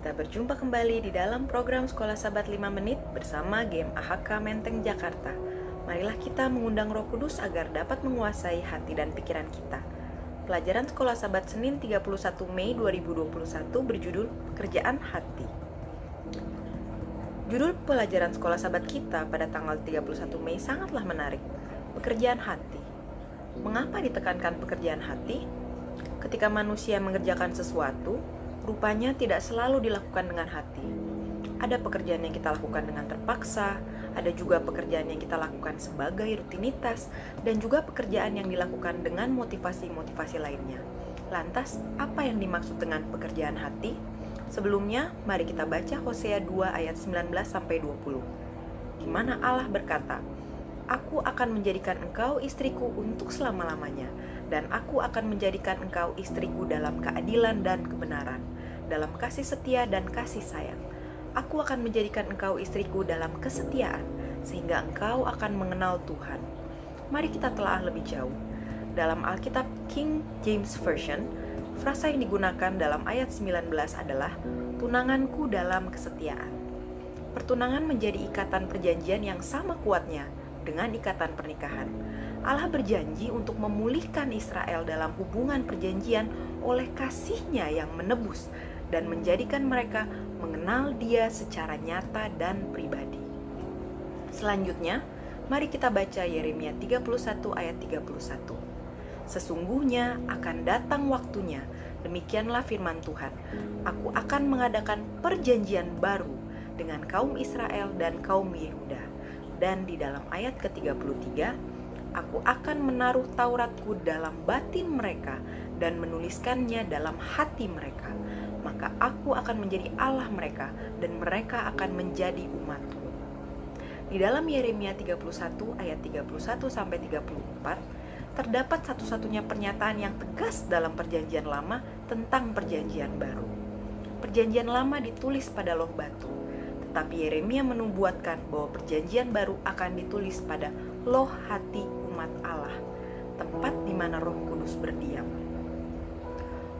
Kita berjumpa kembali di dalam program Sekolah Sabat 5 Menit bersama game AHK Menteng Jakarta. Marilah kita mengundang Roh Kudus agar dapat menguasai hati dan pikiran kita. Pelajaran Sekolah Sabat Senin 31 Mei 2021 berjudul Pekerjaan Hati. Judul pelajaran Sekolah Sabat kita pada tanggal 31 Mei sangatlah menarik. Pekerjaan hati. Mengapa ditekankan pekerjaan hati? Ketika manusia mengerjakan sesuatu, rupanya tidak selalu dilakukan dengan hati. Ada pekerjaan yang kita lakukan dengan terpaksa, ada juga pekerjaan yang kita lakukan sebagai rutinitas, dan juga pekerjaan yang dilakukan dengan motivasi-motivasi lainnya. Lantas, apa yang dimaksud dengan pekerjaan hati? Sebelumnya, mari kita baca Hosea 2 ayat 19-20. Di mana Allah berkata, "Aku akan menjadikan engkau istriku untuk selama-lamanya, dan aku akan menjadikan engkau istriku dalam keadilan dan kebenaran, dalam kasih setia dan kasih sayang. Aku akan menjadikan engkau istriku dalam kesetiaan, sehingga engkau akan mengenal Tuhan." Mari kita telaah lebih jauh. Dalam Alkitab King James Version, frasa yang digunakan dalam ayat 19 adalah tunanganku dalam kesetiaan. Pertunangan menjadi ikatan perjanjian yang sama kuatnya dengan ikatan pernikahan. Allah berjanji untuk memulihkan Israel dalam hubungan perjanjian oleh kasih-Nya yang menebus dan menjadikan mereka mengenal Dia secara nyata dan pribadi. Selanjutnya, mari kita baca Yeremia 31 ayat 31. "Sesungguhnya akan datang waktunya, demikianlah firman Tuhan, aku akan mengadakan perjanjian baru dengan kaum Israel dan kaum Yehuda." Dan di dalam ayat ke-33, "Aku akan menaruh Tauratku dalam batin mereka dan menuliskannya dalam hati mereka. Maka aku akan menjadi Allah mereka dan mereka akan menjadi umatku." Di dalam Yeremia 31 ayat 31-34 terdapat satu-satunya pernyataan yang tegas dalam perjanjian lama tentang perjanjian baru. Perjanjian lama ditulis pada loh batu, tetapi Yeremia menubuatkan bahwa perjanjian baru akan ditulis pada loh hati umat Allah, tempat di mana Roh Kudus berdiam.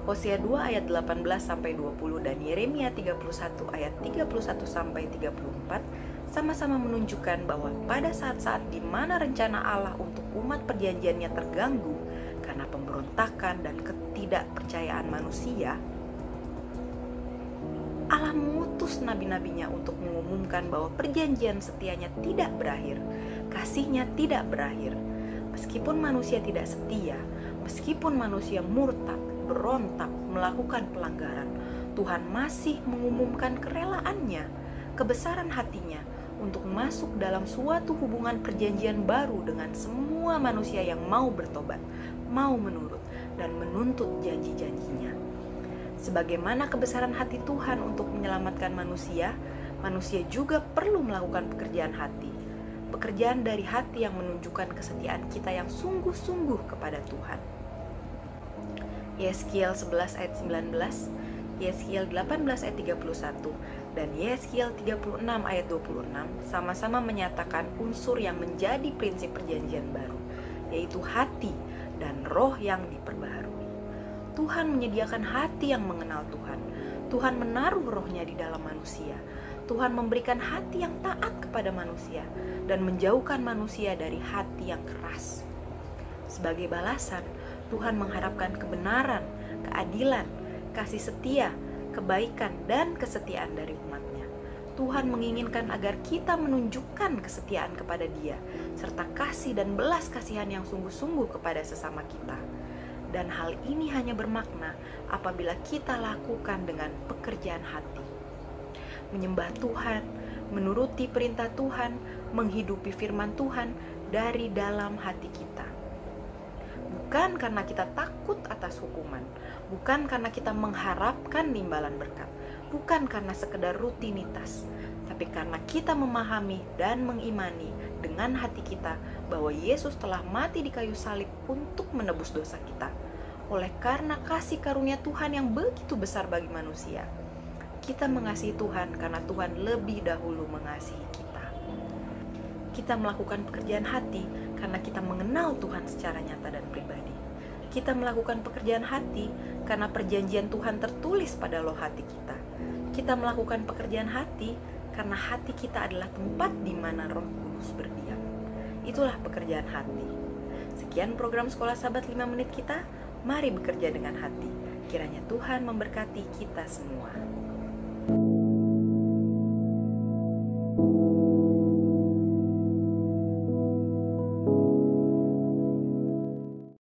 Hosea 2 ayat 18-20 dan Yeremia 31 ayat 31-34 sama-sama menunjukkan bahwa pada saat-saat di mana rencana Allah untuk umat perjanjiannya terganggu karena pemberontakan dan ketidakpercayaan manusia, Allah mengutus nabi-nabinya untuk mengumumkan bahwa perjanjian setianya tidak berakhir, kasih-Nya tidak berakhir. Meskipun manusia tidak setia, meskipun manusia murtad, berontak, melakukan pelanggaran, Tuhan masih mengumumkan kerelaannya, kebesaran hati-Nya untuk masuk dalam suatu hubungan perjanjian baru dengan semua manusia yang mau bertobat, mau menurut, dan menuntut janji-janjinya. Sebagaimana kebesaran hati Tuhan untuk menyelamatkan manusia, manusia juga perlu melakukan pekerjaan hati. Pekerjaan dari hati yang menunjukkan kesetiaan kita yang sungguh-sungguh kepada Tuhan. Yeskiel 11 ayat 19, Yeskiel 18 ayat 31, dan Yeskiel 36 ayat 26 sama-sama menyatakan unsur yang menjadi prinsip perjanjian baru, yaitu hati dan roh yang diperbaharui. Tuhan menyediakan hati yang mengenal Tuhan. Tuhan menaruh roh-Nya di dalam manusia. Tuhan memberikan hati yang taat kepada manusia dan menjauhkan manusia dari hati yang keras. Sebagai balasan, Tuhan mengharapkan kebenaran, keadilan, kasih setia, kebaikan, dan kesetiaan dari umat-Nya. Tuhan menginginkan agar kita menunjukkan kesetiaan kepada Dia, serta kasih dan belas kasihan yang sungguh-sungguh kepada sesama kita. Dan hal ini hanya bermakna apabila kita lakukan dengan pekerjaan hati. Menyembah Tuhan, menuruti perintah Tuhan, menghidupi firman Tuhan dari dalam hati kita. Bukan karena kita takut atas hukuman, bukan karena kita mengharapkan imbalan berkat, bukan karena sekedar rutinitas, tapi karena kita memahami dan mengimani dengan hati kita bahwa Yesus telah mati di kayu salib untuk menebus dosa kita. Oleh karena kasih karunia Tuhan yang begitu besar bagi manusia, kita mengasihi Tuhan karena Tuhan lebih dahulu mengasihi kita. Kita melakukan pekerjaan hati karena kita mengenal Tuhan secara nyata dan pribadi. Kita melakukan pekerjaan hati karena perjanjian Tuhan tertulis pada loh hati kita. Kita melakukan pekerjaan hati karena hati kita adalah tempat di mana Roh Kudus berdiam. Itulah pekerjaan hati. Sekian program Sekolah Sabat 5 menit kita. Mari bekerja dengan hati. Kiranya Tuhan memberkati kita semua.